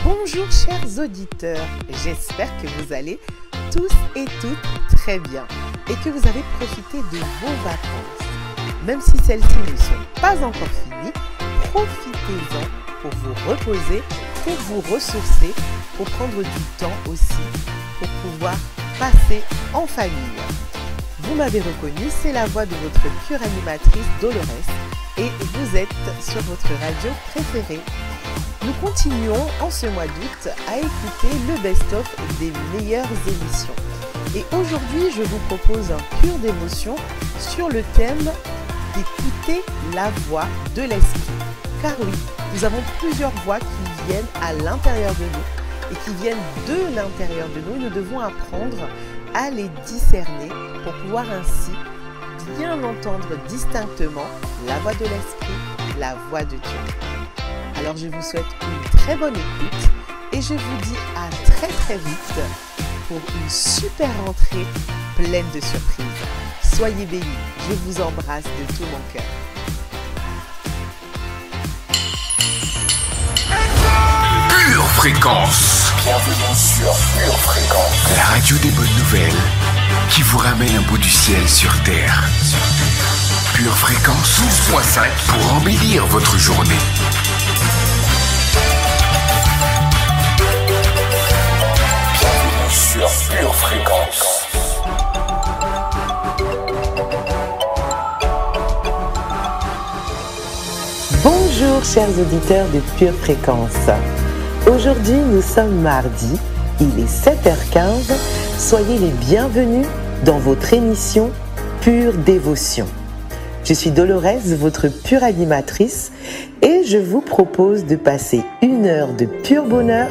Bonjour chers auditeurs, j'espère que vous allez tous et toutes très bien et que vous avez profité de vos vacances. Même si celles-ci ne sont pas encore finies, profitez-en pour vous reposer, pour vous ressourcer, pour prendre du temps aussi, pour pouvoir passer en famille. Vous m'avez reconnu, c'est la voix de votre pure animatrice Dolores et vous êtes sur votre radio préférée. Nous continuons en ce mois d'août à écouter le best-of des meilleures émissions. Et aujourd'hui, je vous propose un pur dévotion sur le thème d'écouter la voix de l'esprit. Car oui, nous avons plusieurs voix qui viennent à l'intérieur de nous et qui viennent de l'intérieur de nous. Nous devons apprendre à les discerner pour pouvoir ainsi bien entendre distinctement la voix de l'esprit, la voix de Dieu. Alors je vous souhaite une très bonne écoute et je vous dis à très très vite pour une super rentrée pleine de surprises. Soyez bénis, je vous embrasse de tout mon cœur. Pure Fréquence. Bienvenue sur Pure Fréquence. La radio des bonnes nouvelles qui vous ramène un bout du ciel sur Terre. Pure Fréquence 12.5 pour embellir votre journée. Bienvenue sur Pure Fréquence. Bonjour chers auditeurs de Pure Fréquence. Aujourd'hui nous sommes mardi, il est 7h15. Soyez les bienvenus dans votre émission Pure Dévotion. Je suis Dolores, votre pure animatrice et je vous propose de passer une heure de pur bonheur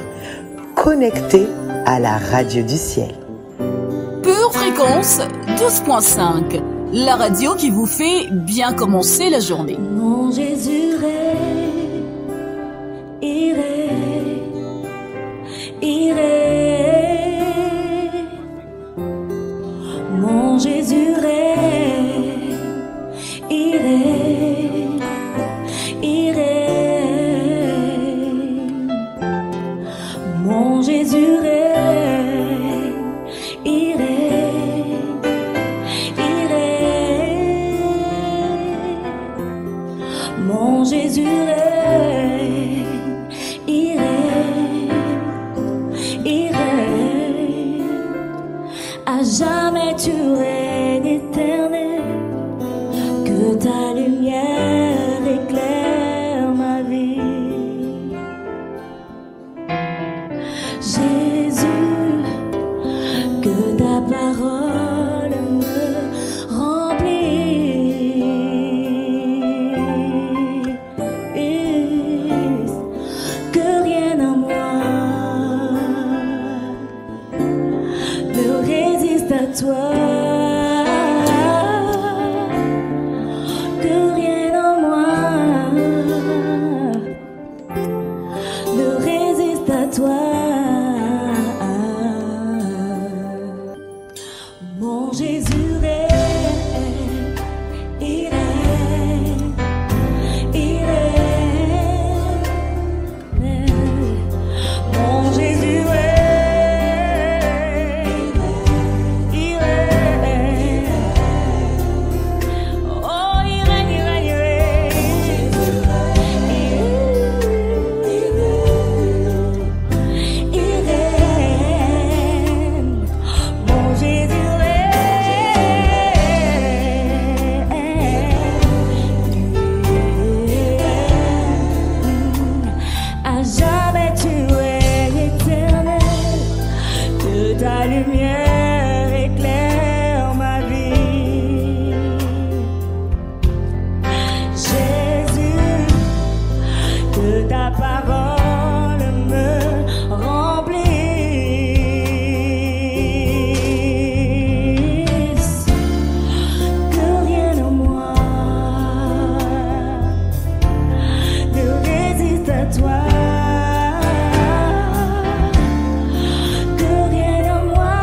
connecté à la radio du ciel. Pure Fréquence 12.5, la radio qui vous fait bien commencer la journée. Mon Jésus mon Jésus mon Jésus mon Jésus à jamais tu règnes éternel, que ta lumière éclaire ma vie. Jésus, que ta parole me remplisse, que rien en moi ne résiste à toi. Que rien en moi ne résiste à toi. Mon Jésus mon Jésus ta lumière éclaire ma vie. Jésus, que ta parole me remplisse, que rien en moi ne résiste à toi. Que rien en moi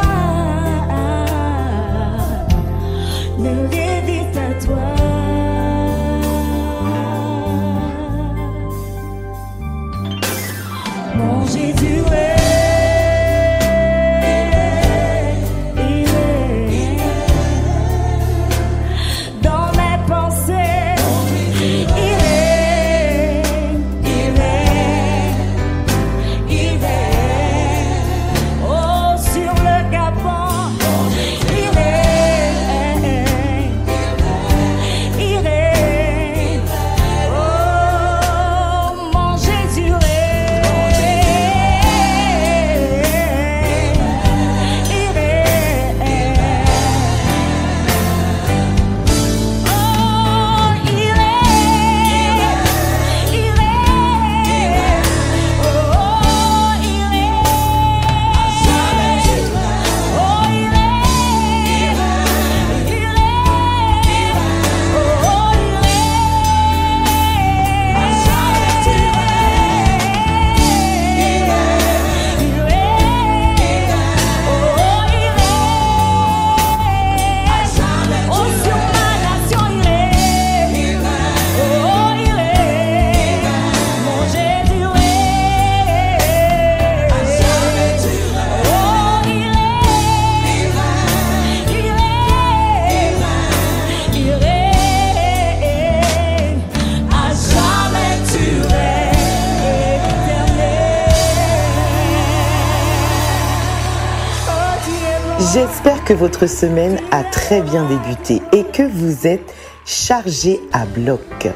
J'espère que votre semaine a très bien débuté et que vous êtes chargé à bloc.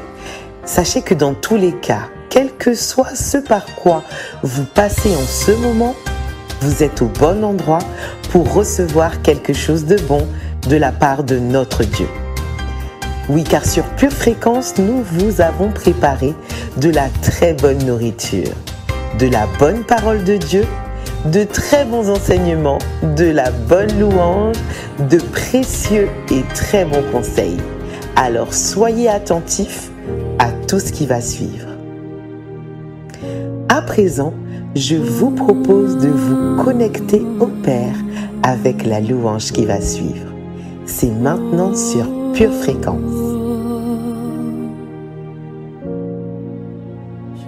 Sachez que dans tous les cas, quel que soit ce par quoi vous passez en ce moment, vous êtes au bon endroit pour recevoir quelque chose de bon de la part de notre Dieu. Oui, car sur Pure Fréquence, nous vous avons préparé de la très bonne nourriture, de la bonne parole de Dieu, de très bons enseignements, de la bonne louange, de précieux et très bons conseils. Alors soyez attentifs à tout ce qui va suivre. À présent, je vous propose de vous connecter au Père avec la louange qui va suivre. C'est maintenant sur Pure Fréquence.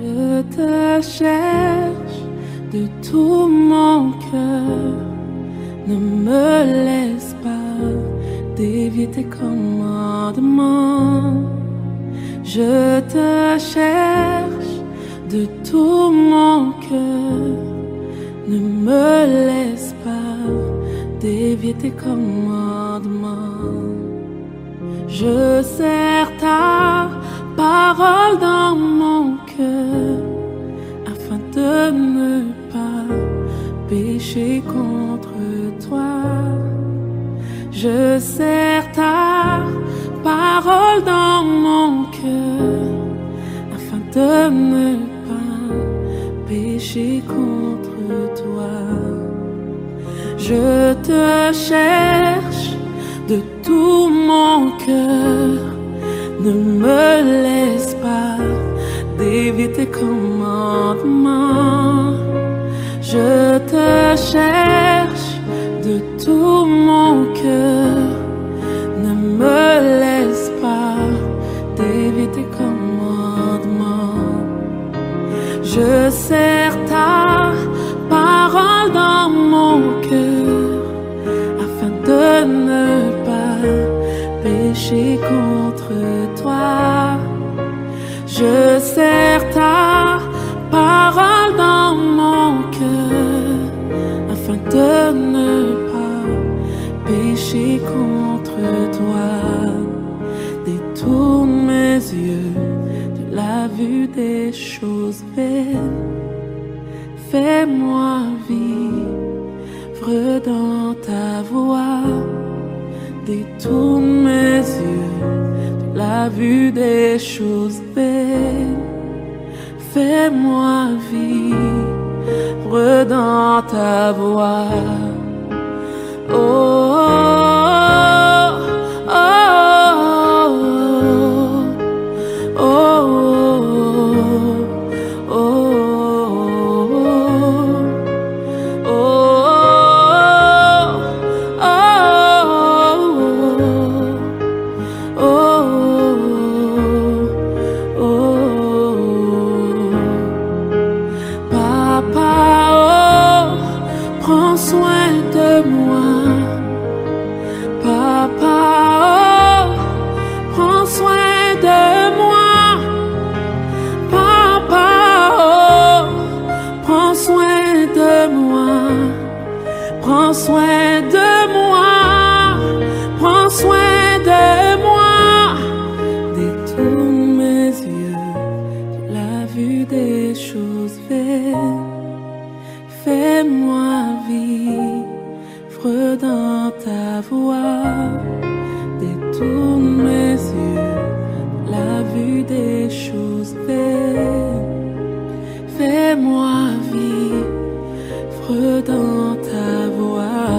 Je te cherche de tout mon cœur, ne me laisse pas dévier tes commandements. Je te cherche de tout mon cœur, ne me laisse pas dévier tes commandements. Je serre ta parole dans mon cœur afin de ne pas pécher contre toi. Je serre ta parole dans mon cœur afin de ne pas pécher contre toi. Je te cherche de tout mon cœur, ne me laisse pas dévier tes commandements. Je te cherche de tout mon cœur, ne me laisse pas dévier tes commandements. Je serre ta parole dans mon cœur afin de ne pas pécher contre toi. Je serre ta parole dans mon cœur afin de ne pas pécher contre toi. Détourne mes yeux de la vue des choses vaines. Fais-moi vivre dans ta voie. Détourne mes yeux de la vue des choses vaines. Fais-moi vivre dans ta voie. Oh, oh, oh, oh, oh, oh, prends soin de moi, prends soin de moi. Détourne mes yeux de la vue des choses vaines. Fais-moi vivre dans ta voie. Détourne mes yeux de la vue des choses vaines. Fais-moi vivre dans ta voie.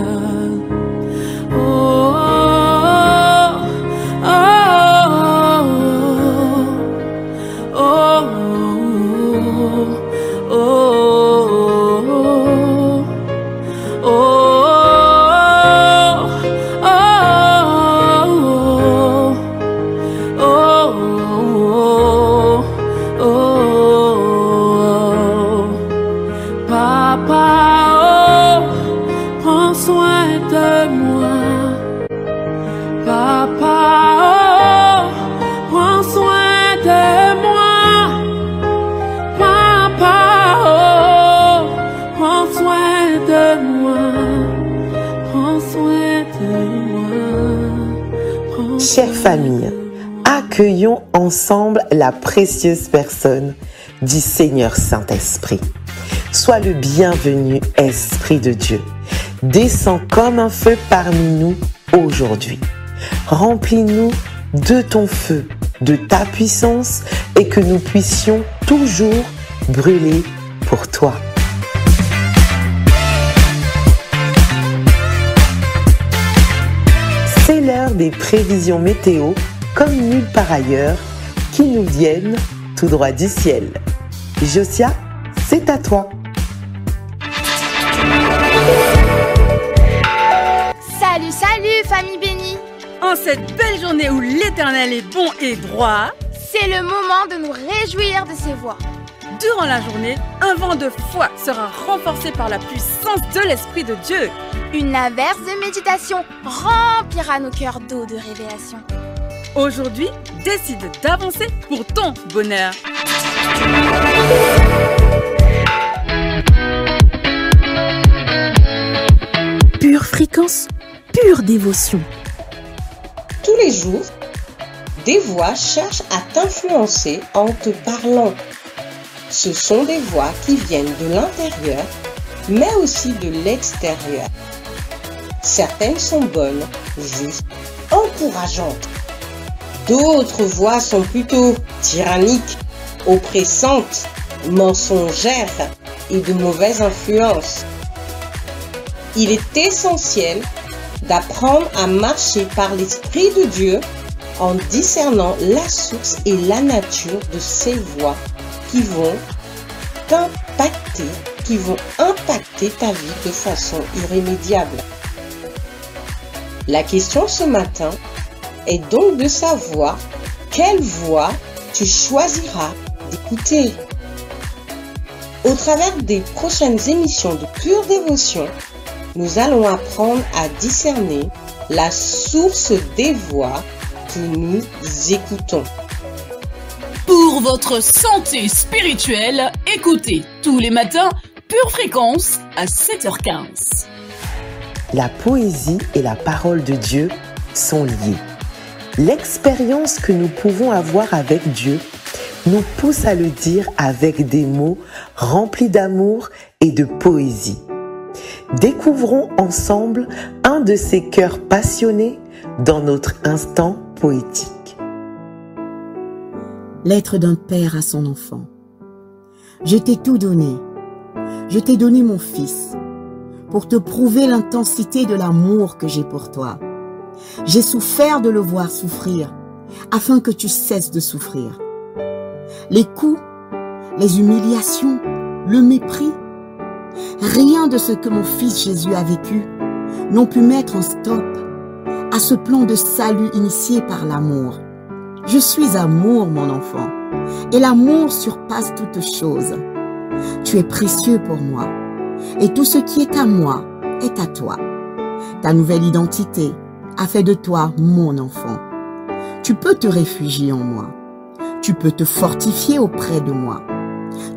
Oh, oh, oh, oh, oh, oh, oh, oh, oh, oh. Chère famille, accueillons ensemble la précieuse personne du Seigneur Saint-Esprit. Sois le bienvenu, Esprit de Dieu. Descends comme un feu parmi nous aujourd'hui. Remplis-nous de ton feu, de ta puissance et que nous puissions toujours brûler pour toi. C'est l'heure des prévisions météo, comme nulle part ailleurs, qui nous viennent tout droit du ciel. Josia, c'est à toi. Salut, salut, famille bénie! En cette belle journée où l'Éternel est bon et droit, c'est le moment de nous réjouir de ses voix. Durant la journée, un vent de foi sera renforcé par la puissance de l'Esprit de Dieu. Une averse de méditation remplira nos cœurs d'eau de révélation. Aujourd'hui, décide d'avancer pour ton bonheur. Pure fréquence, pure dévotion. Tous les jours, des voix cherchent à t'influencer en te parlant. Ce sont des voix qui viennent de l'intérieur, mais aussi de l'extérieur. Certaines sont bonnes, justes, encourageantes. D'autres voix sont plutôt tyranniques, oppressantes, mensongères et de mauvaise influence. Il est essentiel d'apprendre à marcher par l'Esprit de Dieu en discernant la source et la nature de ces voix qui vont impacter ta vie de façon irrémédiable. La question ce matin est donc de savoir quelle voix tu choisiras d'écouter. Au travers des prochaines émissions de Pure Dévotion, nous allons apprendre à discerner la source des voix que nous écoutons. Pour votre santé spirituelle, écoutez tous les matins Pure Fréquence à 7h15. La poésie et la parole de Dieu sont liées. L'expérience que nous pouvons avoir avec Dieu nous pousse à le dire avec des mots remplis d'amour et de poésie. Découvrons ensemble un de ces cœurs passionnés dans notre instant poétique. Lettre d'un père à son enfant. Je t'ai tout donné. Je t'ai donné mon fils pour te prouver l'intensité de l'amour que j'ai pour toi. J'ai souffert de le voir souffrir afin que tu cesses de souffrir. Les coups, les humiliations, le mépris, rien de ce que mon fils Jésus a vécu n'ont pu mettre un stop à ce plan de salut initié par l'amour. Je suis amour, mon enfant, et l'amour surpasse toutes choses. Tu es précieux pour moi, et tout ce qui est à moi est à toi. Ta nouvelle identité a fait de toi mon enfant. Tu peux te réfugier en moi. Tu peux te fortifier auprès de moi.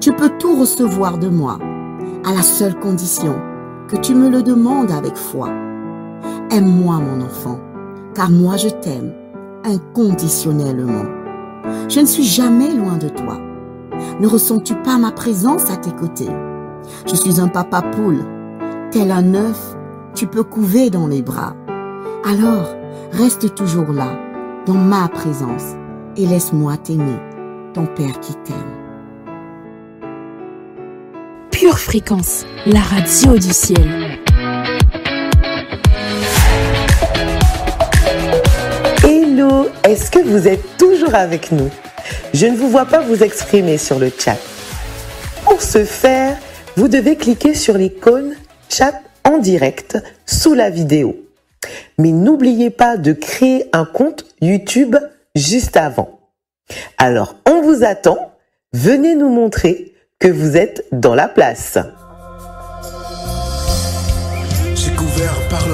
Tu peux tout recevoir de moi, à la seule condition que tu me le demandes avec foi. Aime-moi, mon enfant, car moi je t'aime inconditionnellement. Je ne suis jamais loin de toi. Ne ressens-tu pas ma présence à tes côtés? Je suis un papa poule. Tel un œuf, tu peux couver dans les bras. Alors, reste toujours là, dans ma présence, et laisse-moi t'aimer, ton Père qui t'aime. Pure Fréquence, la radio du ciel. Hello, est-ce que vous êtes toujours avec nous? Je ne vous vois pas vous exprimer sur le chat. Pour ce faire, vous devez cliquer sur l'icône chat en direct sous la vidéo. Mais n'oubliez pas de créer un compte YouTube juste avant. Alors, on vous attend. Venez nous montrer que vous êtes dans la place.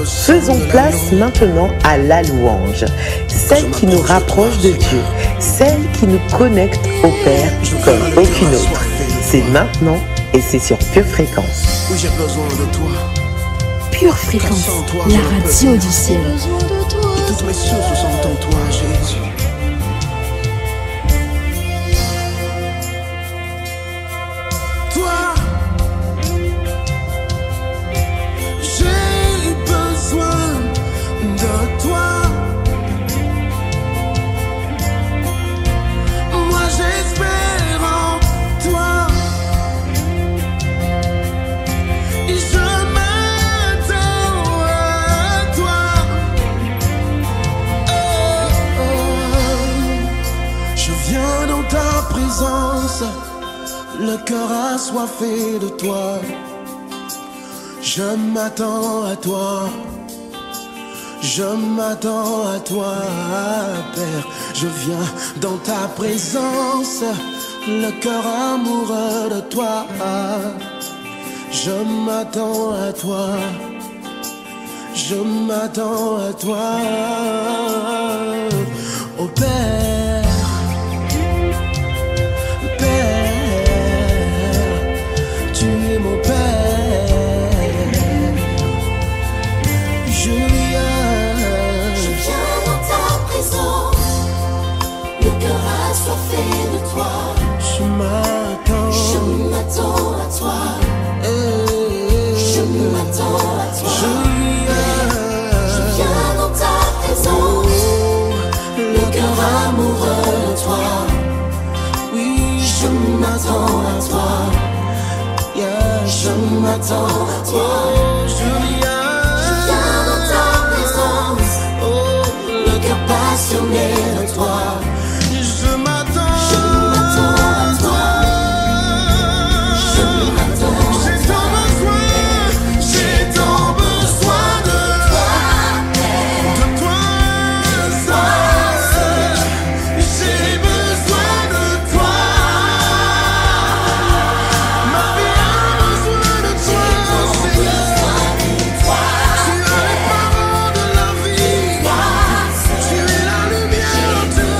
Faisons place maintenant à la louange, celle qui nous rapproche de Dieu, celle qui nous connecte au Père comme aucune autre. C'est maintenant et c'est sur Pure Fréquence. Oui, j'ai besoin de toi. Pure Fréquence, la radio du ciel. Toutes mes sources sont en toi, Jésus. Toi, j'ai besoin de toi. Moi j'espère en toi. Et je m'attends à toi. Oh, oh. Je viens dans ta présence, le cœur assoiffé de toi. Je m'attends à toi. Je m'attends à toi, Père. Je viens dans ta présence, le cœur amoureux de toi. Je m'attends à toi. Je m'attends à toi, oh Père. Père, tu es mon Père. Je viens dans ta présence, le cœur assoiffé de toi. Je m'attends à toi. Je m'attends à toi. Je viens dans ta présence, le cœur amoureux de toi. Oui, je m'attends à toi. Yeah, je m'attends à toi. Je viens dans ta présence, oh, le cœur passionné de toi. Je m'attends à toi. Je m'attends. J'ai tant besoin de toi, de toi seul. J'ai besoin de toi. Ma vie a besoin de toi, Seigneur. Tu es le parent de la vie. Tu es la lumière de tes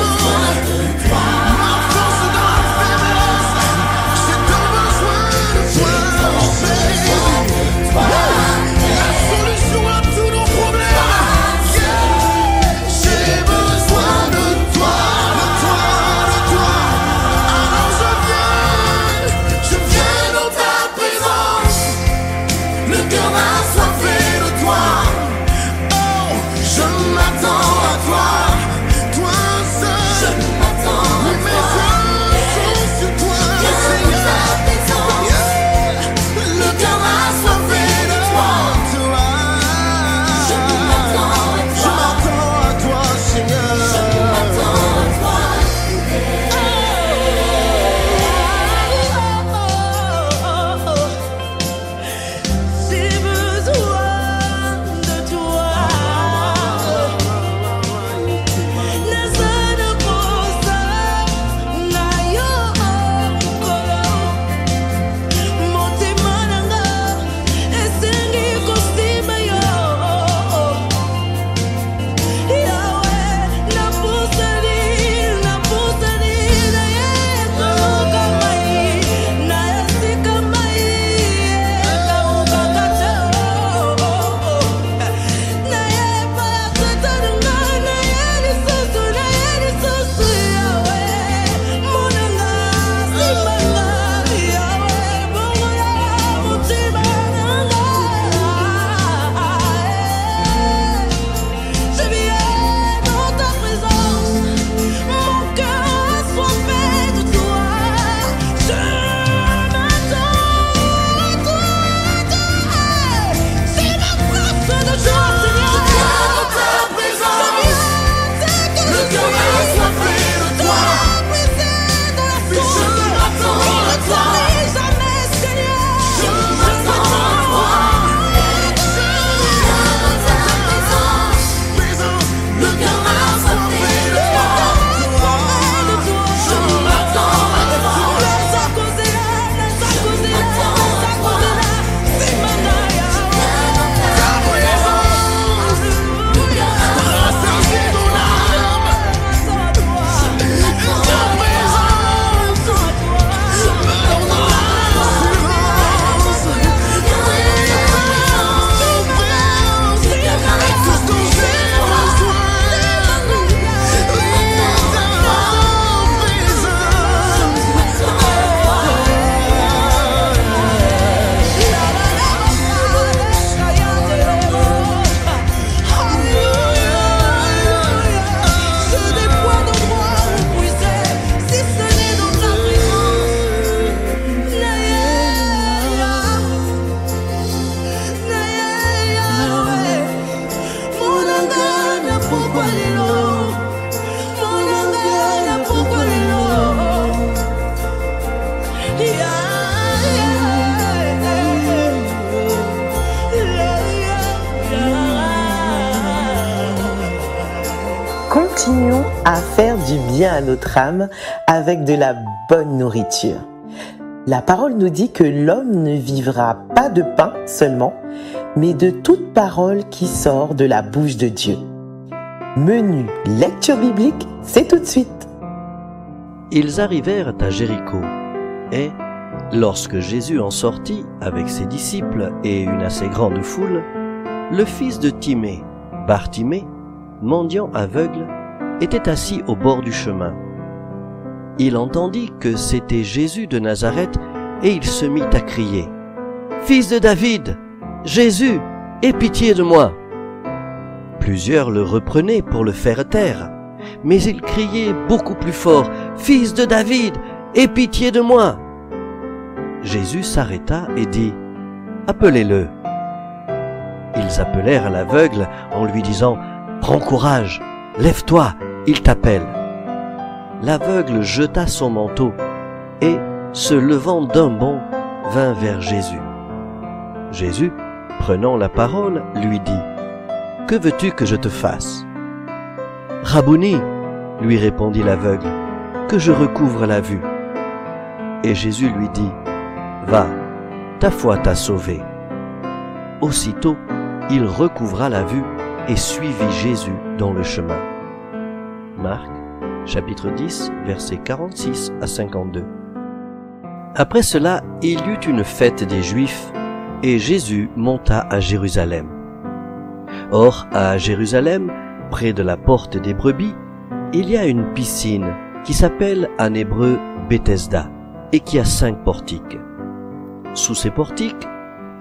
à faire du bien à notre âme avec de la bonne nourriture. La parole nous dit que l'homme ne vivra pas de pain seulement, mais de toute parole qui sort de la bouche de Dieu. Menu lecture biblique, c'est tout de suite. Ils arrivèrent à Jéricho, et, lorsque Jésus en sortit avec ses disciples et une assez grande foule, le fils de Timée, Bartimée, mendiant aveugle, était assis au bord du chemin. Il entendit que c'était Jésus de Nazareth et il se mit à crier « Fils de David, Jésus, aie pitié de moi !» Plusieurs le reprenaient pour le faire taire, mais il criait beaucoup plus fort « Fils de David, aie pitié de moi !» Jésus s'arrêta et dit « Appelez-le !» Ils appelèrent l'aveugle en lui disant « Prends courage, lève-toi, il t'appelle !» L'aveugle jeta son manteau et, se levant d'un bond, vint vers Jésus. Jésus, prenant la parole, lui dit « Que veux-tu que je te fasse ?» « Rabouni, lui répondit l'aveugle, que je recouvre la vue. Et Jésus lui dit « Va, ta foi t'a sauvé. » Aussitôt, il recouvra la vue et suivit Jésus dans le chemin. Marc, chapitre 10, versets 46 à 52. Après cela, il y eut une fête des Juifs, et Jésus monta à Jérusalem. Or, à Jérusalem, près de la porte des brebis, il y a une piscine qui s'appelle en hébreu Bethesda et qui a 5 portiques. Sous ces portiques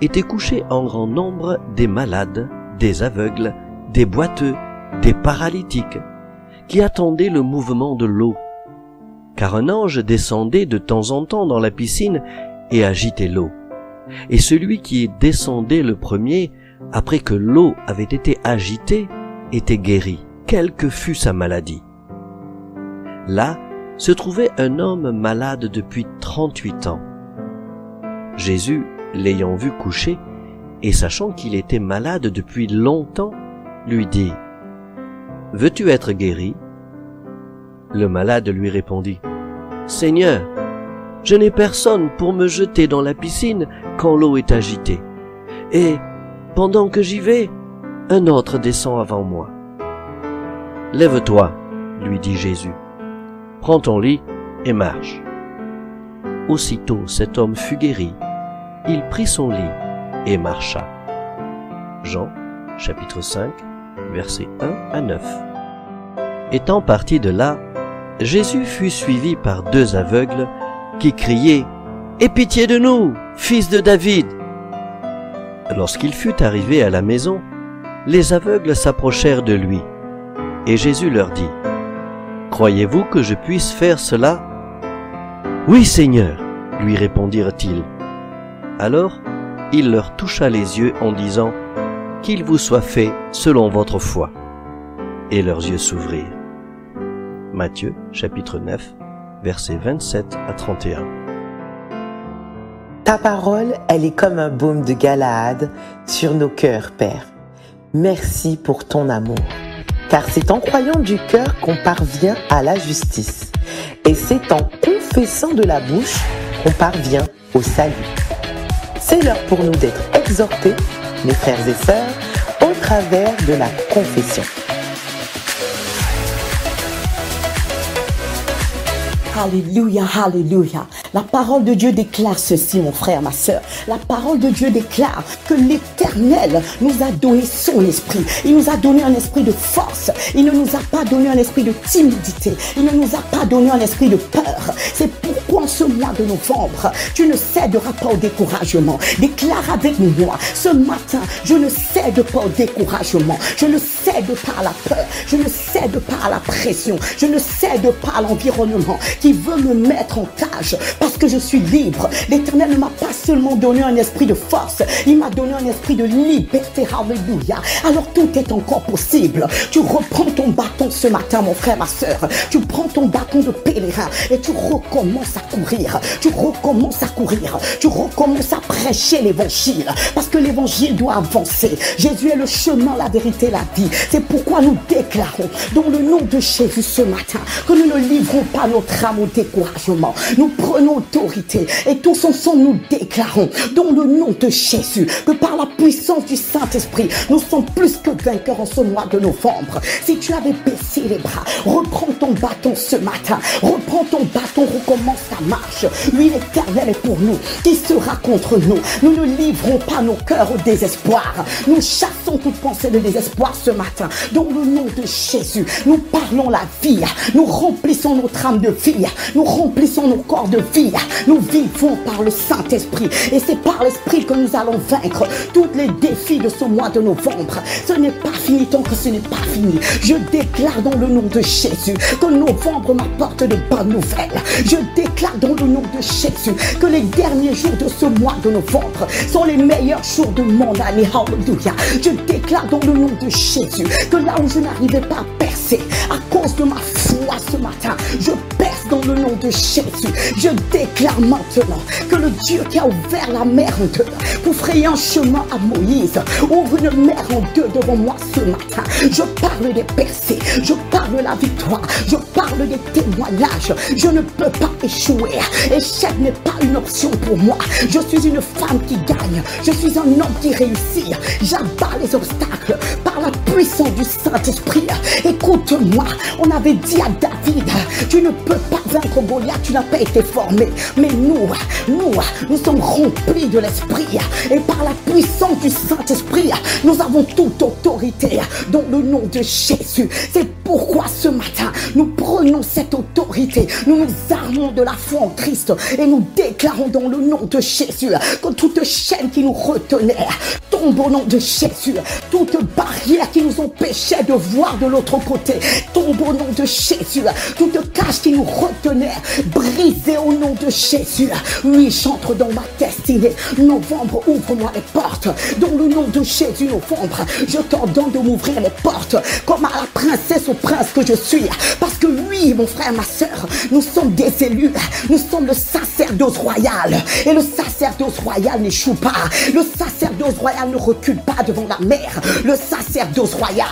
étaient couchés en grand nombre des malades, des aveugles, des boiteux, des paralytiques, qui attendaient le mouvement de l'eau. Car un ange descendait de temps en temps dans la piscine et agitait l'eau. Et celui qui descendait le premier, après que l'eau avait été agitée, était guéri, quelle que fût sa maladie. Là se trouvait un homme malade depuis 38 ans. Jésus, l'ayant vu couché, et sachant qu'il était malade depuis longtemps, lui dit « Veux-tu être guéri ?» Le malade lui répondit « Seigneur, je n'ai personne pour me jeter dans la piscine quand l'eau est agitée. Et, pendant que j'y vais, un autre descend avant moi. »« Lève-toi, lui dit Jésus. Prends ton lit et marche. » Aussitôt cet homme fut guéri. Il prit son lit et marcha. Jean, chapitre 5, versets 1 à 9. Étant parti de là, Jésus fut suivi par 2 aveugles qui criaient « Aie pitié de nous, fils de David !» Lorsqu'il fut arrivé à la maison, les aveugles s'approchèrent de lui, et Jésus leur dit « Croyez-vous que je puisse faire cela ?»« Oui, Seigneur, lui répondirent-ils. Alors, il leur toucha les yeux en disant « Qu'il vous soit fait selon votre foi. » Et leurs yeux s'ouvrirent. Matthieu, chapitre 9, versets 27 à 31. Ta parole, elle est comme un baume de Galaad sur nos cœurs, Père. Merci pour ton amour, car c'est en croyant du cœur qu'on parvient à la justice, et c'est en confessant de la bouche qu'on parvient au salut. C'est l'heure pour nous d'être exhortés, mes frères et sœurs, au travers de la confession. Alléluia, alléluia. La parole de Dieu déclare ceci, mon frère, ma sœur. La parole de Dieu déclare que l'Éternel nous a donné son esprit. Il nous a donné un esprit de force. Il ne nous a pas donné un esprit de timidité. Il ne nous a pas donné un esprit de peur. C'est pourquoi en ce mois de novembre, tu ne céderas pas au découragement. Déclare avec moi, ce matin, je ne cède pas au découragement. Je ne cède pas à la peur. Je ne cède pas à la pression. Je ne cède pas à l'environnement qui veut me mettre en cage parce que je suis libre. L'Éternel ne m'a pas seulement donné un esprit de force, il m'a donné un esprit de liberté. Alléluia. Alors tout est encore possible. Tu reprends ton bâton ce matin, mon frère, ma soeur. Tu prends ton bâton de pèlerin et tu recommences à courir. Tu recommences à courir. Tu recommences à prêcher l'évangile. Parce que l'évangile doit avancer. Jésus est le chemin, la vérité, la vie. C'est pourquoi nous déclarons dans le nom de Jésus ce matin que nous ne livrons pas notre âme au découragement. Nous prenons autorité et tous ensemble nous déclarons dans le nom de Jésus que par la puissance du Saint-Esprit, nous sommes plus que vainqueurs en ce mois de novembre. Si tu avais baissé les bras, reprends ton bâton ce matin. Reprends ton bâton, recommence ta marche. Oui, l'Éternel est pour nous. Qui sera contre nous? Nous ne livrons pas nos cœurs au désespoir. Nous chassons toute pensée de désespoir ce matin. Dans le nom de Jésus, nous parlons la vie. Nous remplissons notre âme de vie. Nous remplissons nos corps de vie. Nous vivons par le Saint-Esprit. Et c'est par l'Esprit que nous allons vaincre tous les défis de ce mois de novembre. Ce n'est pas fini tant que ce n'est pas fini. Je déclare dans le nom de Jésus que novembre m'apporte de bonnes nouvelles. Je déclare dans le nom de Jésus que les derniers jours de ce mois de novembre sont les meilleurs jours de mon année. Alléluia. Je déclare dans le nom de Jésus que là où je n'arrivais pas à percer à cause de ma foi ce matin, je perce dans le nom de Jésus. Je déclare maintenant que le Dieu qui a ouvert la mer en deux pour frayer un chemin à Moïse ouvre une mer en deux devant moi ce matin. Je parle des percées, je parle de la victoire, je parle des témoignages. Je ne peux pas échouer. Échec n'est pas une option pour moi. Je suis une femme qui gagne. Je suis un homme qui réussit. J'abats les obstacles par la puissance du Saint-Esprit. Écoute-moi, on avait dit à David, tu ne peux pas vaincre Goliath, tu n'as pas été formé. Mais nous sommes remplis de l'Esprit. Et par la puissance du Saint-Esprit, nous avons toute autorité dans le nom de Jésus. C'est pourquoi ce matin, nous prenons cette autorité. Nous nous armons de la foi en Christ et nous déclarons dans le nom de Jésus que toute chaîne qui nous retenait tombe au nom de Jésus. Toute barrière qui nous empêchait de voir de l'autre côté tombe au nom de Jésus. Toute cage qui nous retenait brisée au nom de Jésus. Oui, j'entre dans ma destinée. Novembre, ouvre-moi les portes. Dans le nom de Jésus, novembre, je t'ordonne de m'ouvrir les portes comme à la princesse au prince que je suis. Parce que oui, mon frère, ma soeur, nous sommes des élus. Nous sommes le sacerdoce royal. Et le sacerdoce royal n'échoue pas. Le sacerdoce royal ne recule pas devant la mer. Le sacerdoce royal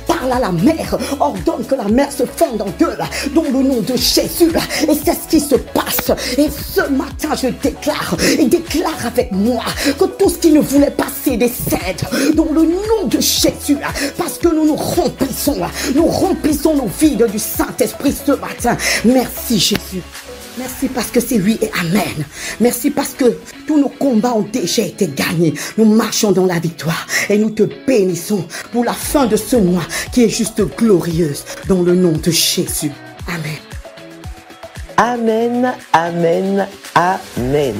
parle à la mer, ordonne que la mer se fonde en deux dans le nom de Jésus. Et c'est ce qui se passe. Et ce matin, je déclare avec moi que tout ce qui ne voulait pas céder cède dans le nom de Jésus. Parce que nous remplissons nos vides du Saint-Esprit ce matin. Merci Jésus. Merci parce que c'est oui et amen. Merci parce que tous nos combats ont déjà été gagnés. Nous marchons dans la victoire et nous te bénissons pour la fin de ce mois qui est juste glorieuse dans le nom de Jésus. Amen. Amen, amen, amen.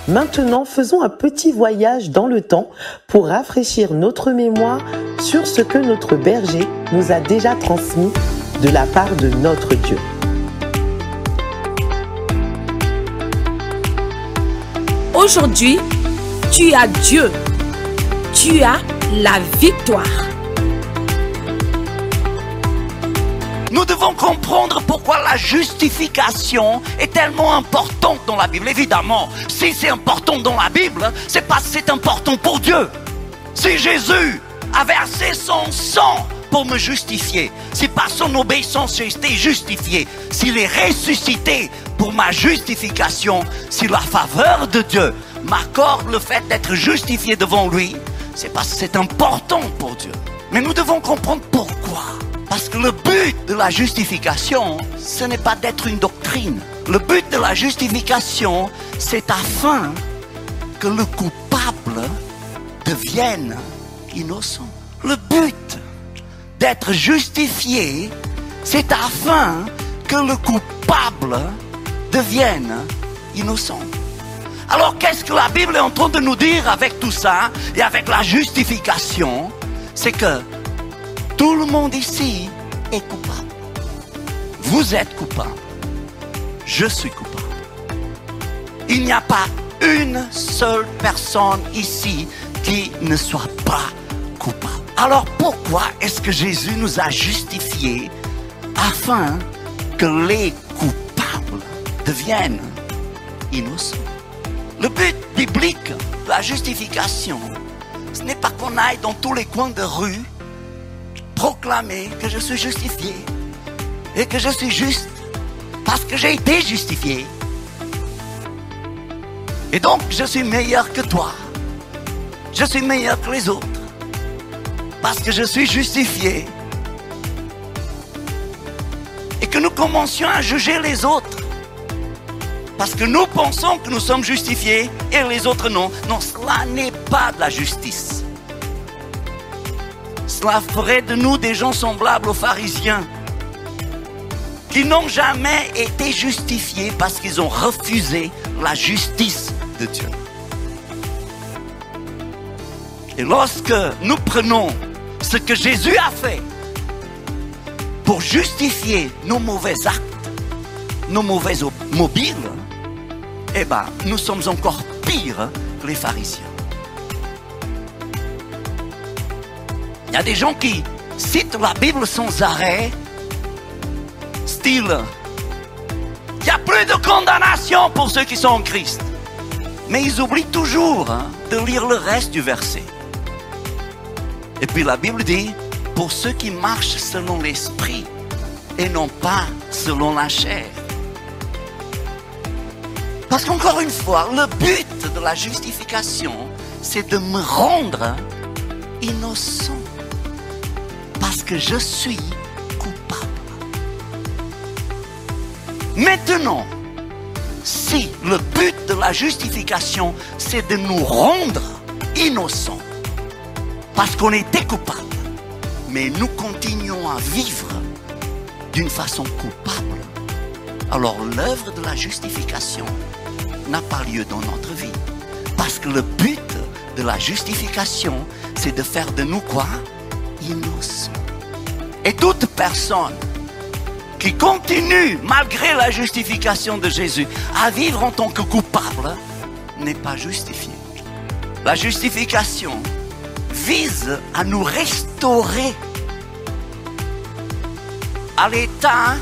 Maintenant, faisons un petit voyage dans le temps pour rafraîchir notre mémoire sur ce que notre berger nous a déjà transmis de la part de notre Dieu. Aujourd'hui, tu as Dieu. Tu as la victoire. Nous devons comprendre pourquoi la justification est tellement importante dans la Bible. Évidemment, si c'est important dans la Bible, c'est parce que c'est important pour Dieu. Si Jésus a versé son sang pour me justifier, si par son obéissance j'ai été justifié, s'il est ressuscité pour ma justification, si la faveur de Dieu m'accorde le fait d'être justifié devant lui, c'est parce que c'est important pour Dieu. Mais nous devons comprendre pourquoi. Parce que le but de la justification, ce n'est pas d'être une doctrine. Le but de la justification, c'est afin que le coupable devienne innocent. Le but d'être justifié, c'est afin que le coupable devienne innocent. Alors qu'est-ce que la Bible est en train de nous dire avec tout ça et avec la justification? C'est que tout le monde ici est coupable. Vous êtes coupable. Je suis coupable. Il n'y a pas une seule personne ici qui ne soit pas coupable. Alors pourquoi est-ce que Jésus nous a justifiés afin que les coupables deviennent innocent. Le but biblique de la justification, ce n'est pas qu'on aille dans tous les coins de rue proclamer que je suis justifié et que je suis juste parce que j'ai été justifié. Et donc je suis meilleur que toi. Je suis meilleur que les autres parce que je suis justifié. Et que nous commencions à juger les autres parce que nous pensons que nous sommes justifiés et les autres non. Non, cela n'est pas de la justice. Cela ferait de nous des gens semblables aux pharisiens qui n'ont jamais été justifiés parce qu'ils ont refusé la justice de Dieu. Et lorsque nous prenons ce que Jésus a fait pour justifier nos mauvais actes, nos mauvais mobiles, eh bien, nous sommes encore pires que les pharisiens. Il y a des gens qui citent la Bible sans arrêt, style, il n'y a plus de condamnation pour ceux qui sont en Christ. Mais ils oublient toujours de lire le reste du verset. Et puis la Bible dit, pour ceux qui marchent selon l'esprit et non pas selon la chair. Parce qu'encore une fois, le but de la justification, c'est de me rendre innocent. Parce que je suis coupable. Maintenant, si le but de la justification, c'est de nous rendre innocents, parce qu'on était coupable, mais nous continuons à vivre d'une façon coupable, alors l'œuvre de la justification n'a pas lieu dans notre vie. Parce que le but de la justification, c'est de faire de nous quoi? Innocents. Et toute personne qui continue, malgré la justification de Jésus, à vivre en tant que coupable, n'est pas justifiée. La justification vise à nous restaurer à l'état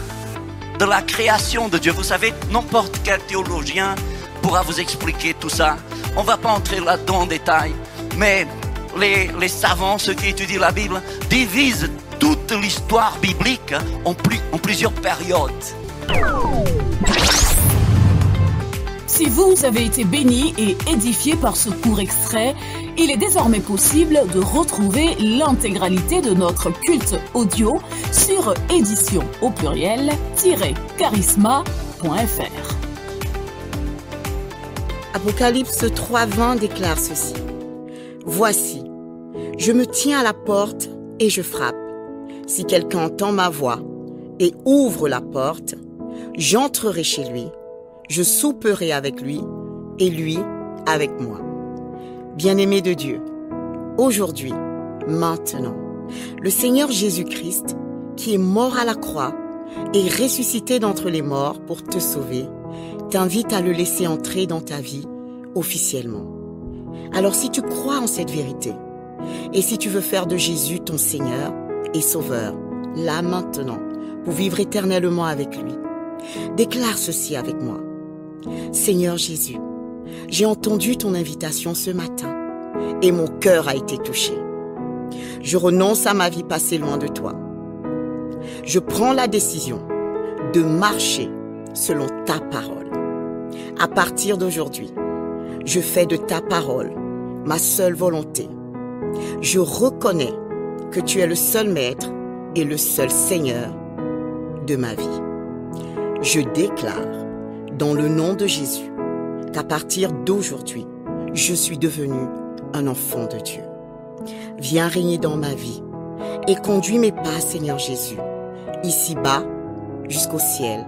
de la création de Dieu. Vous savez, n'importe quel théologien pourra vous expliquer tout ça. On ne va pas entrer là-dedans en détail, mais les savants, ceux qui étudient la Bible, divisent toute l'histoire biblique en plusieurs périodes. Si vous avez été béni et édifié par ce court extrait, il est désormais possible de retrouver l'intégralité de notre culte audio sur édition au pluriel-charisma.fr. Apocalypse 3:20 déclare ceci. Voici, je me tiens à la porte et je frappe. Si quelqu'un entend ma voix et ouvre la porte, j'entrerai chez lui, je souperai avec lui et lui avec moi. Bien-aimé de Dieu, aujourd'hui, maintenant, le Seigneur Jésus-Christ, qui est mort à la croix et ressuscité d'entre les morts pour te sauver, t'invite à le laisser entrer dans ta vie officiellement. Alors si tu crois en cette vérité, et si tu veux faire de Jésus ton Seigneur et Sauveur, là maintenant, pour vivre éternellement avec lui, déclare ceci avec moi. Seigneur Jésus, j'ai entendu ton invitation ce matin et mon cœur a été touché. Je renonce à ma vie passée loin de toi. Je prends la décision de marcher selon ta parole. À partir d'aujourd'hui, je fais de ta parole ma seule volonté. Je reconnais que tu es le seul maître et le seul Seigneur de ma vie. Je déclare dans le nom de Jésus qu'à partir d'aujourd'hui, je suis devenu un enfant de Dieu. Viens régner dans ma vie et conduis mes pas, Seigneur Jésus, ici-bas jusqu'au ciel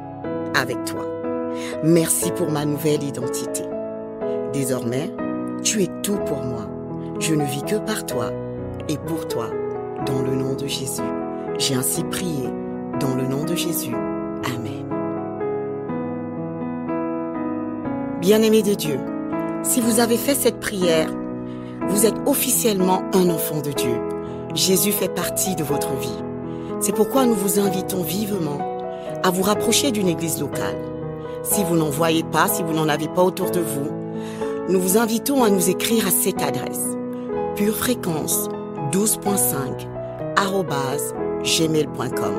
avec toi. Merci pour ma nouvelle identité. Désormais, tu es tout pour moi. Je ne vis que par toi et pour toi, dans le nom de Jésus. J'ai ainsi prié dans le nom de Jésus. Amen. Bien-aimés de Dieu, si vous avez fait cette prière, vous êtes officiellement un enfant de Dieu. Jésus fait partie de votre vie. C'est pourquoi nous vous invitons vivement à vous rapprocher d'une église locale. Si vous n'en voyez pas, si vous n'en avez pas autour de vous, nous vous invitons à nous écrire à cette adresse purefréquence12.5@gmail.com.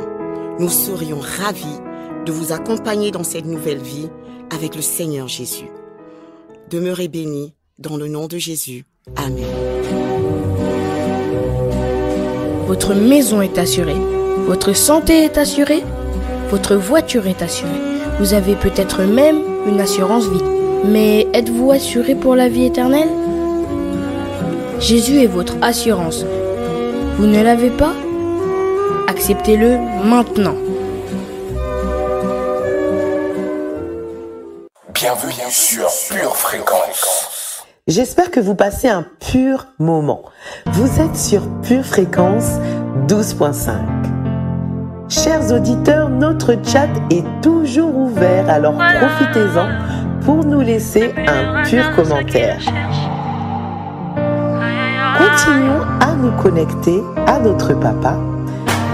Nous serions ravis de vous accompagner dans cette nouvelle vie avec le Seigneur Jésus. Demeurez bénis dans le nom de Jésus. Amen. Votre maison est assurée, votre santé est assurée, votre voiture est assurée. Vous avez peut-être même une assurance vie. Mais êtes-vous assuré pour la vie éternelle? Jésus est votre assurance. Vous ne l'avez pas? Acceptez-le maintenant. Bienvenue sur Pure Fréquence. J'espère que vous passez un pur moment. Vous êtes sur Pure Fréquence 12.5. Chers auditeurs, notre chat est toujours ouvert, alors profitez-en pour nous laisser un pur commentaire. Continuons à nous connecter à notre Papa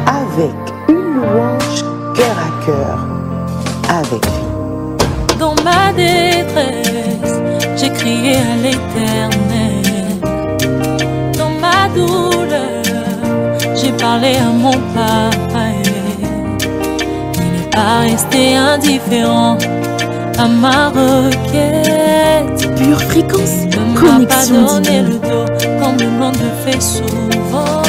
avec une louange cœur à cœur avec lui. Dans ma détresse, j'ai crié à l'Éternel. Dans ma douleur, j'ai parlé à mon Papa. Il n'est pas resté indifférent à ma requête. Pure Fréquence, il ne m'a pas donné le dos comme le monde le fait souvent.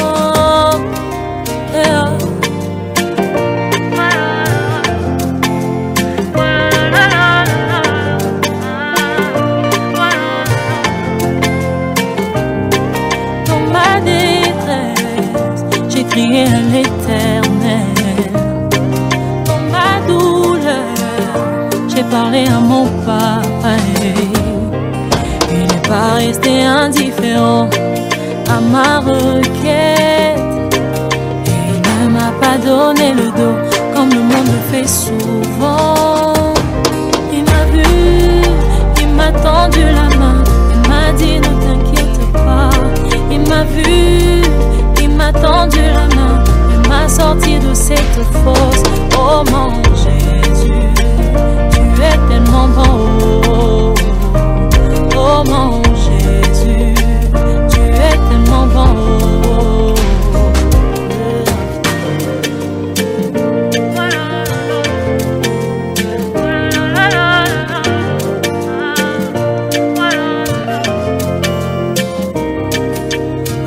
Dans ma détresse, j'ai crié à l'Éternel. Dans ma douleur, j'ai parlé à mon Papa. Il n'est pas resté indifférent à ma requête. Et il ne m'a pas donné le dos comme le monde le fait souvent. Il m'a vu, il m'a tendu la main, il m'a dit ne t'inquiète pas. Il m'a vu, il m'a tendu la main, il m'a sorti de cette fosse. Oh mon Jésus, tu es tellement bon. Oh mon Jésus, tu es tellement bon.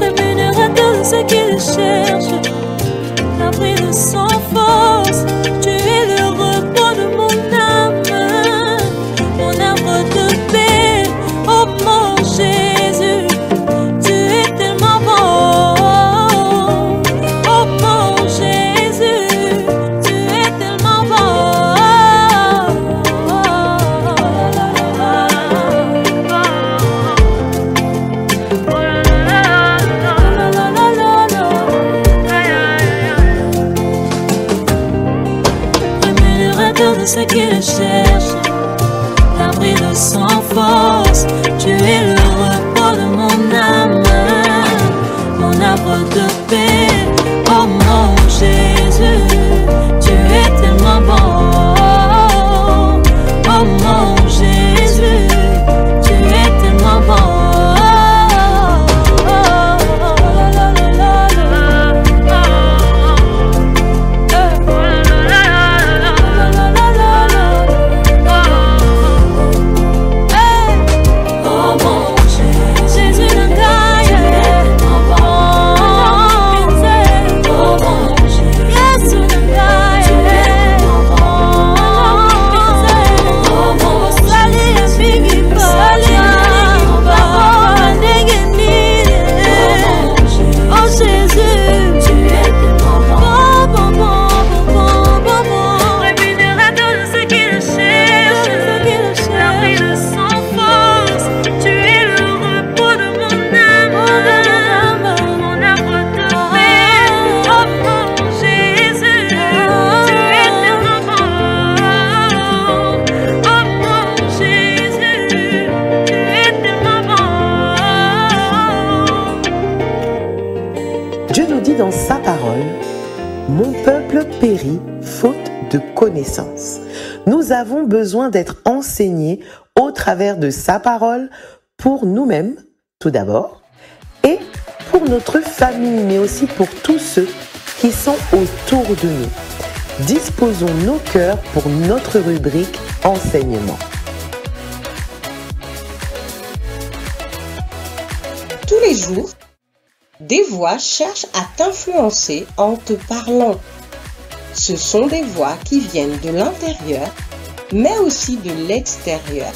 Rémunérateur de ceux qui le cherchent, l'abri de sans force, tu es le repos de mon âme, mon arbre de paix. Oh mon Jésus, tu es tellement bon. Oh mon Jésus, tu es tellement bon. Rémunérateur de ceux qui le cherchent, l'abri de sans force, tu es le repos de mon âme, mon arbre de paix. Oh mon Jésus, tu es tellement bon. Oh mon Jésus, tu es tellement bon. Dans sa parole, mon peuple périt faute de connaissance. Nous avons besoin d'être enseignés au travers de sa parole pour nous-mêmes, tout d'abord, et pour notre famille, mais aussi pour tous ceux qui sont autour de nous. Disposons nos cœurs pour notre rubrique enseignement. Tous les jours, des voix cherchent à t'influencer en te parlant. Ce sont des voix qui viennent de l'intérieur, mais aussi de l'extérieur.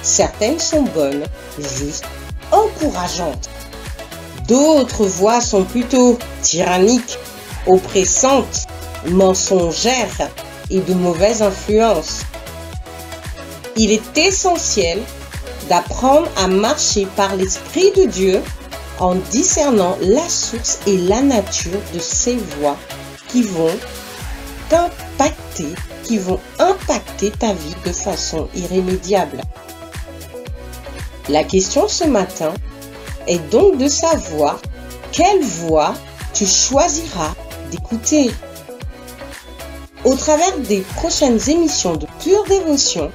Certaines sont bonnes, justes, encourageantes. D'autres voix sont plutôt tyranniques, oppressantes, mensongères et de mauvaise influence. Il est essentiel d'apprendre à marcher par l'Esprit de Dieu en discernant la source et la nature de ces voix qui vont impacter ta vie de façon irrémédiable. La question ce matin est donc de savoir quelle voix tu choisiras d'écouter. Au travers des prochaines émissions de Pure Dévotion,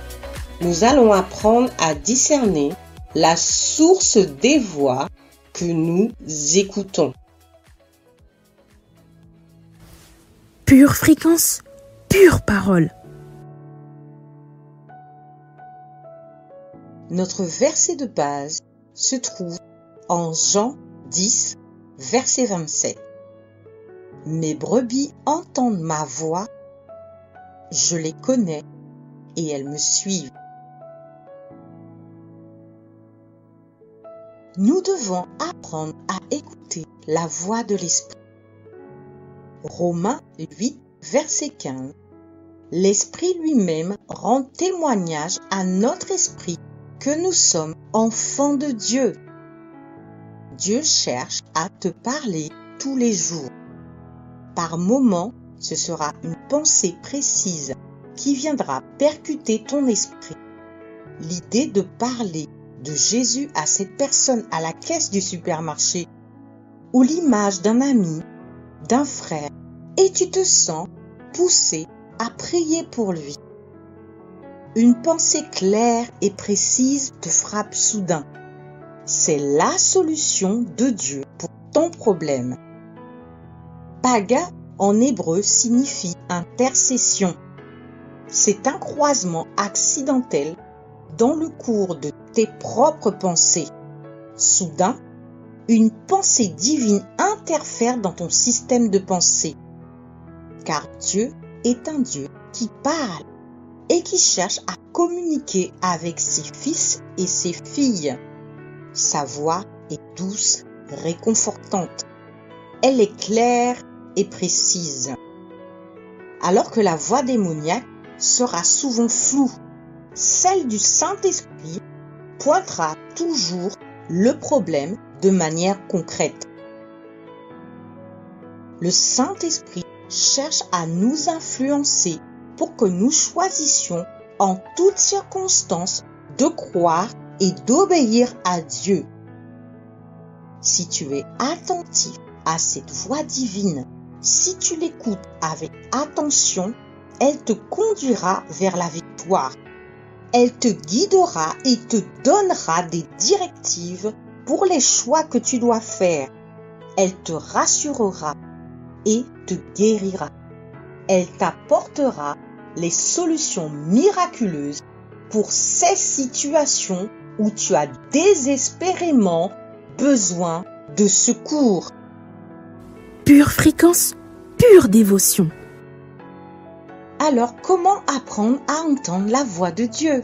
nous allons apprendre à discerner la source des voix que nous écoutons. Pure fréquence, pure parole. Notre verset de base se trouve en Jean 10, verset 27. Mes brebis entendent ma voix, je les connais et elles me suivent. Nous devons apprendre à écouter la voix de l'Esprit. Romains 8, verset 15. L'Esprit lui-même rend témoignage à notre esprit que nous sommes enfants de Dieu. Dieu cherche à te parler tous les jours. Par moments, ce sera une pensée précise qui viendra percuter ton esprit. L'idée de parler de Jésus à cette personne à la caisse du supermarché ou l'image d'un ami, d'un frère, et tu te sens poussé à prier pour lui. Une pensée claire et précise te frappe soudain. C'est la solution de Dieu pour ton problème. Paga en hébreu signifie intercession. C'est un croisement accidentel dans le cours de tes propres pensées. Soudain, une pensée divine interfère dans ton système de pensée. Car Dieu est un Dieu qui parle et qui cherche à communiquer avec ses fils et ses filles. Sa voix est douce, réconfortante. Elle est claire et précise. Alors que la voix démoniaque sera souvent floue, celle du Saint-Esprit pointera toujours le problème de manière concrète. Le Saint-Esprit cherche à nous influencer pour que nous choisissions en toutes circonstances de croire et d'obéir à Dieu. Si tu es attentif à cette voix divine, si tu l'écoutes avec attention, elle te conduira vers la victoire. Elle te guidera et te donnera des directives pour les choix que tu dois faire. Elle te rassurera et te guérira. Elle t'apportera les solutions miraculeuses pour ces situations où tu as désespérément besoin de secours. Pure fréquence, pure dévotion. Alors comment apprendre à entendre la voix de Dieu?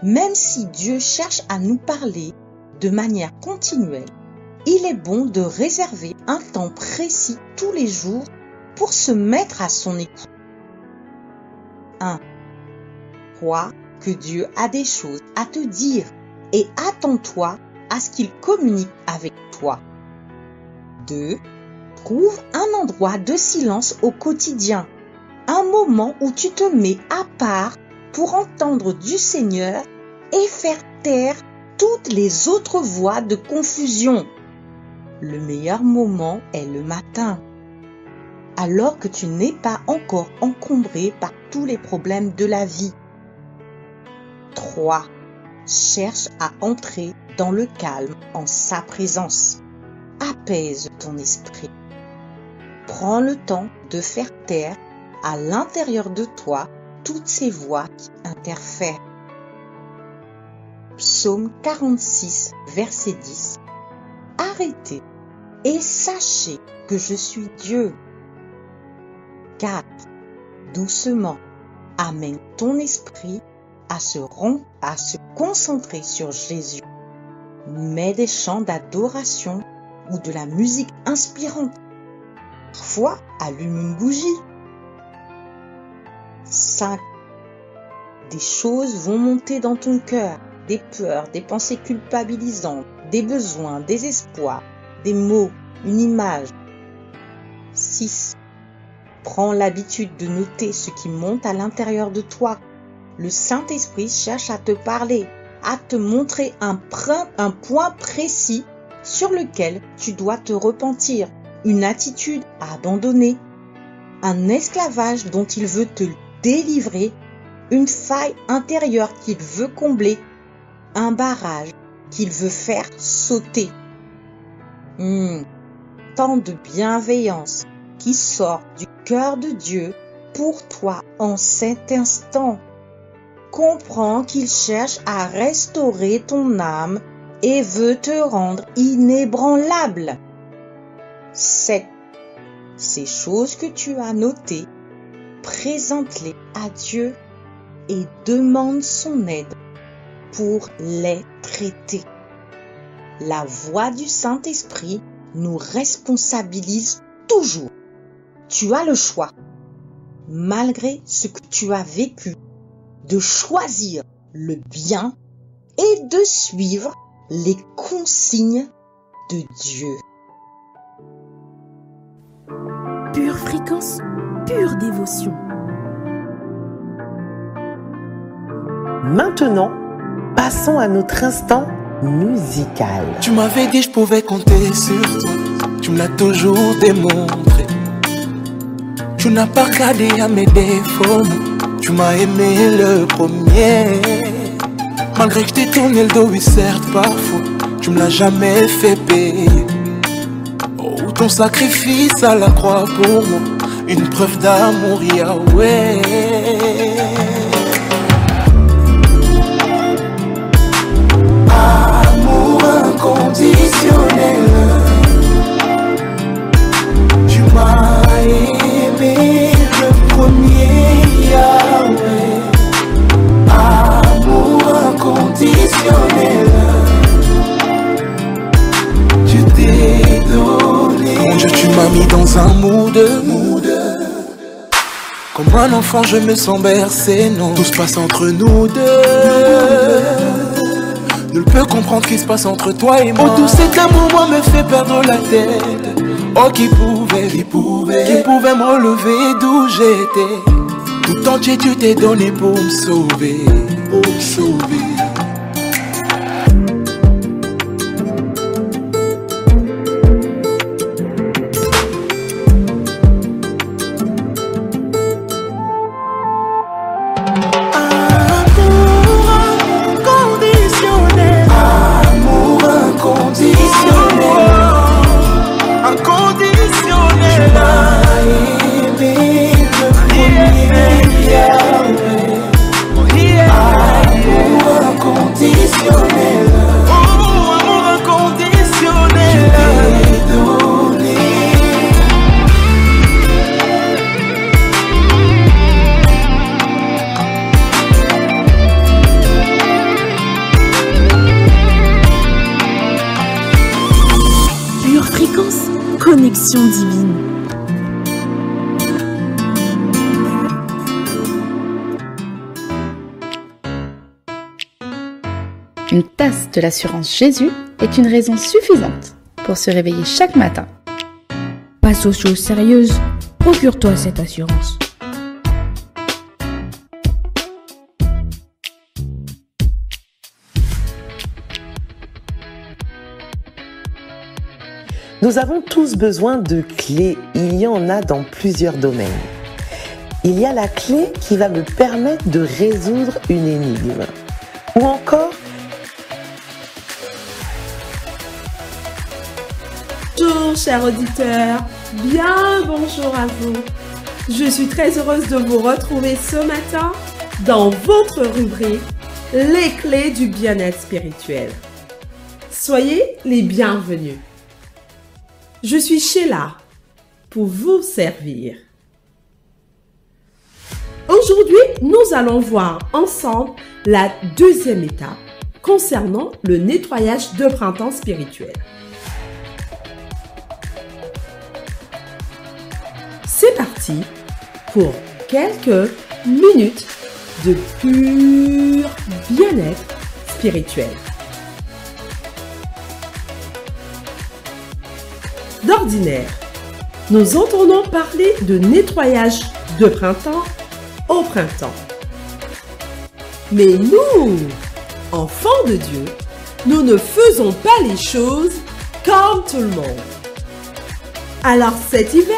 Même si Dieu cherche à nous parler de manière continuelle, il est bon de réserver un temps précis tous les jours pour se mettre à son écoute. 1. Crois que Dieu a des choses à te dire et attends-toi à ce qu'il communique avec toi. 2. Trouve un endroit de silence au quotidien, un moment où tu te mets à part pour entendre du Seigneur et faire taire toutes les autres voix de confusion. Le meilleur moment est le matin, alors que tu n'es pas encore encombré par tous les problèmes de la vie. 3. Cherche à entrer dans le calme en sa présence. Apaise ton esprit. Prends le temps de faire taire à l'intérieur de toi toutes ces voix qui interfèrent. Psaume 46, verset 10. Arrêtez et sachez que je suis Dieu. 4. Doucement, amène ton esprit à se concentrer sur Jésus. Mets des chants d'adoration ou de la musique inspirante. Parfois, allume une bougie. 5. Des choses vont monter dans ton cœur, des peurs, des pensées culpabilisantes, des besoins, des espoirs, des mots, une image. 6. Prends l'habitude de noter ce qui monte à l'intérieur de toi. Le Saint-Esprit cherche à te parler, à te montrer un point précis sur lequel tu dois te repentir, une attitude à abandonner, un esclavage dont il veut te délivrer, une faille intérieure qu'il veut combler, un barrage qu'il veut faire sauter. Tant de bienveillance qui sort du cœur de Dieu pour toi en cet instant. Comprends qu'il cherche à restaurer ton âme et veut te rendre inébranlable. 7. Ces choses que tu as notées, présente-les à Dieu et demande son aide pour les traiter. La voix du Saint-Esprit nous responsabilise toujours. Tu as le choix, malgré ce que tu as vécu, de choisir le bien et de suivre les consignes de Dieu. Pure fréquence, pure dévotion. Maintenant, passons à notre instant musical. Tu m'avais dit je pouvais compter sur toi, tu me l'as toujours démontré. Tu n'as pas regardé à mes défauts, tu m'as aimé le premier. Malgré que je t'ai tourné le dos, oui certes parfois, tu me l'as jamais fait payer. Oh, ton sacrifice à la croix pour moi, une preuve d'amour, Yahweh. Amour inconditionnel, tu m'as aimé le premier, Yahweh. Amour inconditionnel, tu t'es donné. Mon Dieu, tu m'as mis dans un mood. Comme un enfant, je me sens bercé, non. Tout se passe entre nous deux. Nul peut comprendre ce qui se passe entre toi et moi. Oh, tout cet amour, moi, me fait perdre la tête. Oh, qui pouvait me relever d'où j'étais. Tout entier, tu t'es donné pour me sauver. Pour me sauver. Connexion divine. Une tasse de l'assurance Jésus est une raison suffisante pour se réveiller chaque matin. Passe aux choses sérieuses, procure-toi cette assurance. Nous avons tous besoin de clés, il y en a dans plusieurs domaines. il y a la clé qui va me permettre de résoudre une énigme. Ou encore, bonjour chers auditeurs, bien bonjour à vous. Je suis très heureuse de vous retrouver ce matin dans votre rubrique Les clés du bien-être spirituel. Soyez les bienvenus. Je suis Sheila pour vous servir. Aujourd'hui, nous allons voir ensemble la deuxième étape concernant le nettoyage de printemps spirituel. C'est parti pour quelques minutes de pur bien-être spirituel. D'ordinaire, nous entendons parler de nettoyage de printemps au printemps. Mais nous, enfants de Dieu, nous ne faisons pas les choses comme tout le monde. Alors cet hiver,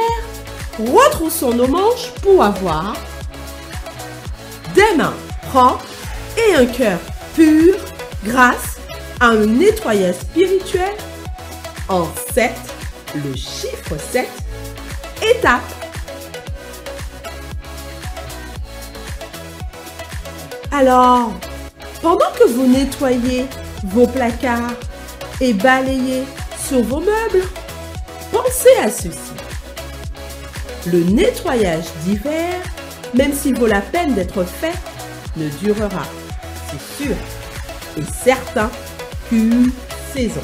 retroussons nos manches pour avoir des mains propres et un cœur pur grâce à un nettoyage spirituel en 7, le chiffre 7, étapes. Alors, pendant que vous nettoyez vos placards et balayez sur vos meubles, pensez à ceci. Le nettoyage d'hiver, même s'il vaut la peine d'être fait, ne durera, c'est sûr et certain, qu'une saison.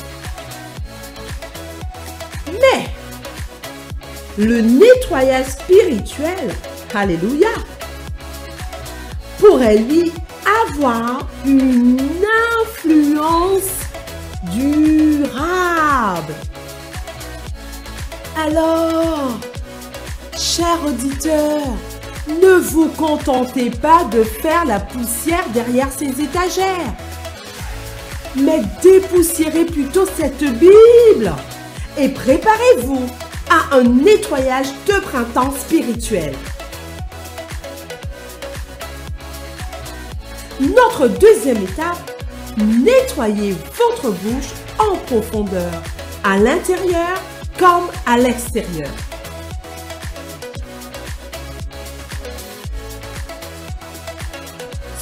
Mais, le nettoyage spirituel, alléluia, pourrait lui avoir une influence durable. Alors, chers auditeurs, ne vous contentez pas de faire la poussière derrière ces étagères, mais dépoussiérez plutôt cette Bible et préparez-vous à un nettoyage de printemps spirituel. Notre deuxième étape, nettoyez votre bouche en profondeur, à l'intérieur comme à l'extérieur.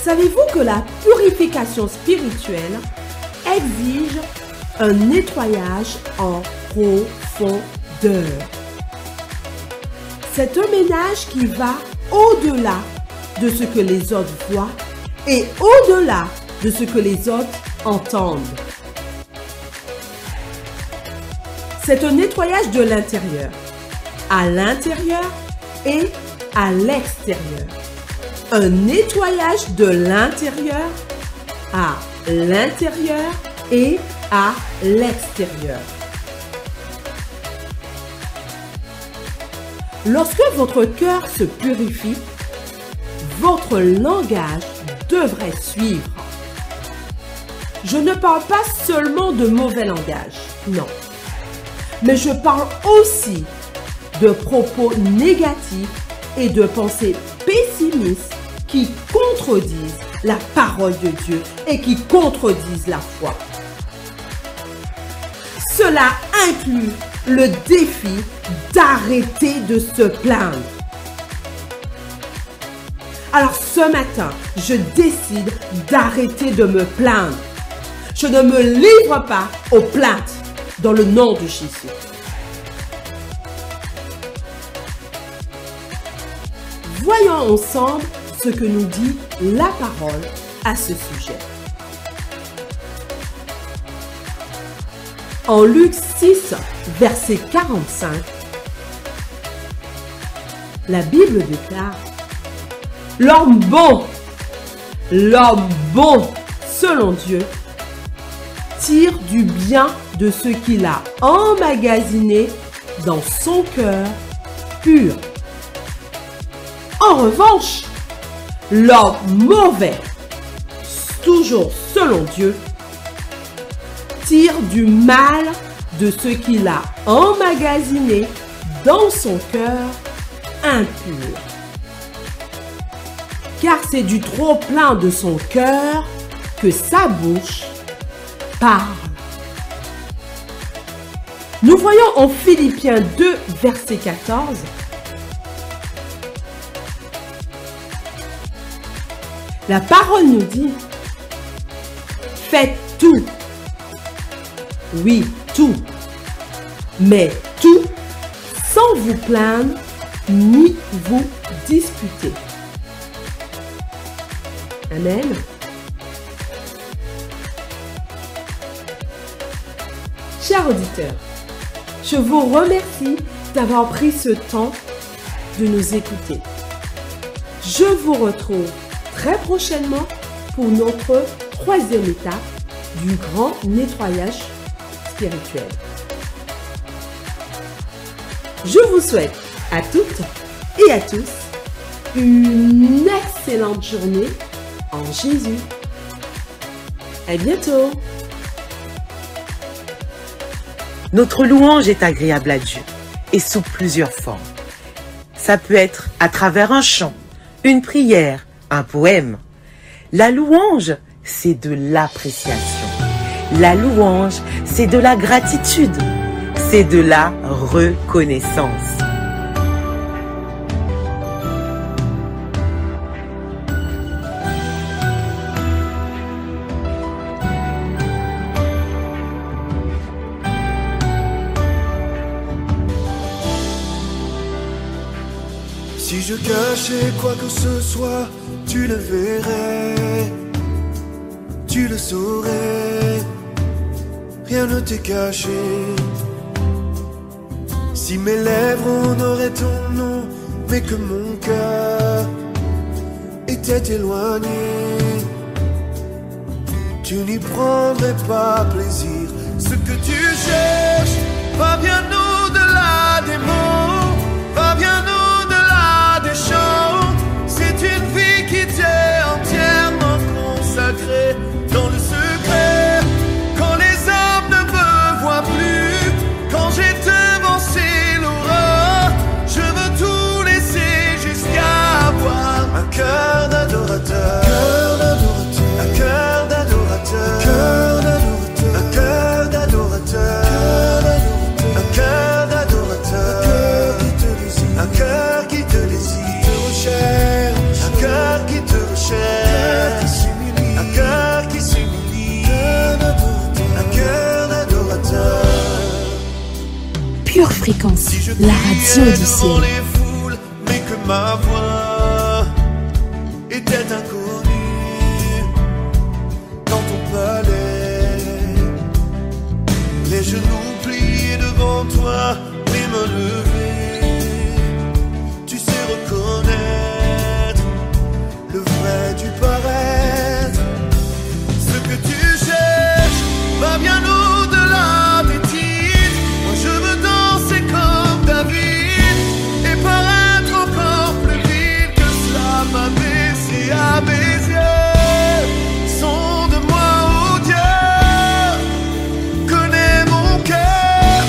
Savez-vous que la purification spirituelle exige un nettoyage en profondeur? C'est un ménage qui va au-delà de ce que les autres voient et au-delà de ce que les autres entendent. C'est un nettoyage de l'intérieur, à l'intérieur et à l'extérieur. Un nettoyage de l'intérieur à l'intérieur et à l'extérieur. Lorsque votre cœur se purifie, votre langage devrait suivre. Je ne parle pas seulement de mauvais langage, non. Mais je parle aussi de propos négatifs et de pensées pessimistes qui contredisent la parole de Dieu et qui contredisent la foi. Cela inclut le défi d'arrêter de se plaindre. Alors ce matin, je décide d'arrêter de me plaindre. Je ne me livre pas aux plaintes dans le nom de Jésus. Voyons ensemble ce que nous dit la parole à ce sujet. En Luc 6, verset 45, la Bible déclare: l'homme bon, selon Dieu, tire du bien de ce qu'il a emmagasiné dans son cœur pur. En revanche, l'homme mauvais, toujours selon Dieu, tire du mal de ce qu'il a emmagasiné dans son cœur impur. car c'est du trop plein de son cœur que sa bouche parle. Nous voyons en Philippiens 2, verset 14, la parole nous dit, faites tout, oui, tout, mais tout sans vous plaindre ni vous disputer. Amen. Chers auditeurs, je vous remercie d'avoir pris ce temps de nous écouter. Je vous retrouve très prochainement pour notre 3e étape du grand nettoyage spirituel. Je vous souhaite à toutes et à tous une excellente journée en Jésus. À bientôt. Notre louange est agréable à Dieu et sous plusieurs formes. Ça peut être à travers un chant, une prière, un poème. La louange, c'est de l'appréciation. La louange, c'est de la gratitude. C'est de la reconnaissance. Si je cachais quoi que ce soit, tu le verrais, tu le saurais, rien ne t'est caché. Si mes lèvres honoraient ton nom, mais que mon cœur était éloigné, tu n'y prendrais pas plaisir. Ce que tu cherches va bien au-delà des mots, va bien au-delà des chants. C'est une vie qui t'est entièrement consacrée dans le secret. Quand les hommes ne me voient plus, quand j'ai devancé l'aurore, je veux tout laisser jusqu'à avoir un cœur d'adorateur, un cœur d'adorateur, un cœur d'adorateur, un cœur d'adorateur, un cœur qui te désire, un cœur qui te recherche, un cœur qui s'humilie, un cœur d'adorateur. Pure Fréquence, la radio du ciel. Les foules, mais que ma voix était inconnue dans ton palais. Les genoux pliés devant toi, les mains levées. Tu sais reconnaître le vrai du paraître. Ce que tu cherches va bien au-delà des titres. Moi je veux danser comme David et paraître encore plus vite que cela m'a baissé à mes yeux. Sonde-moi, oh Dieu, connais mon cœur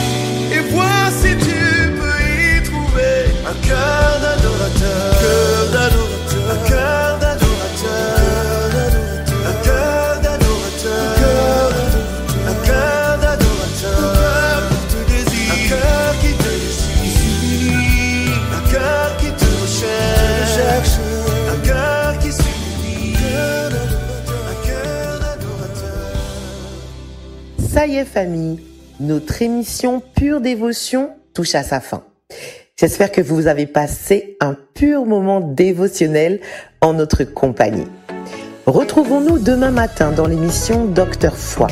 et vois si tu peux y trouver un cœur d'adorateur, un cœur d'adorateur, un cœur d'adorateur, un cœur d'adorateur, un cœur qui te désire, un cœur qui te recherche, un cœur qui s'humilie, un cœur d'adorateur. Ça y est famille, notre émission Pure Dévotion touche à sa fin. J'espère que vous avez passé un pur moment dévotionnel en notre compagnie. Retrouvons-nous demain matin dans l'émission Docteur Foi.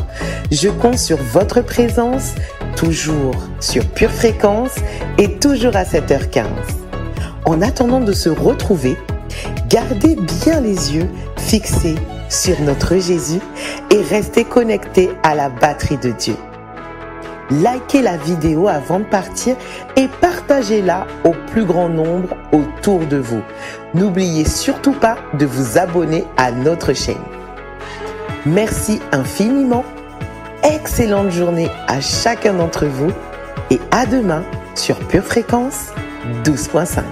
Je compte sur votre présence, toujours sur Pure Fréquence et toujours à 7h15. En attendant de se retrouver, gardez bien les yeux fixés sur notre Jésus et restez connectés à la batterie de Dieu. Likez la vidéo avant de partir et partagez-la au plus grand nombre autour de vous. N'oubliez surtout pas de vous abonner à notre chaîne. Merci infiniment. Excellente journée à chacun d'entre vous et à demain sur Pure Fréquence 12.5.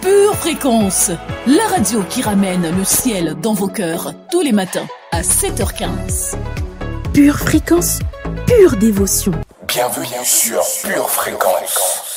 Pure Fréquence, la radio qui ramène le ciel dans vos cœurs tous les matins à 7h15. Pure Fréquence, pure dévotion. Bienvenue sur Pure Fréquence.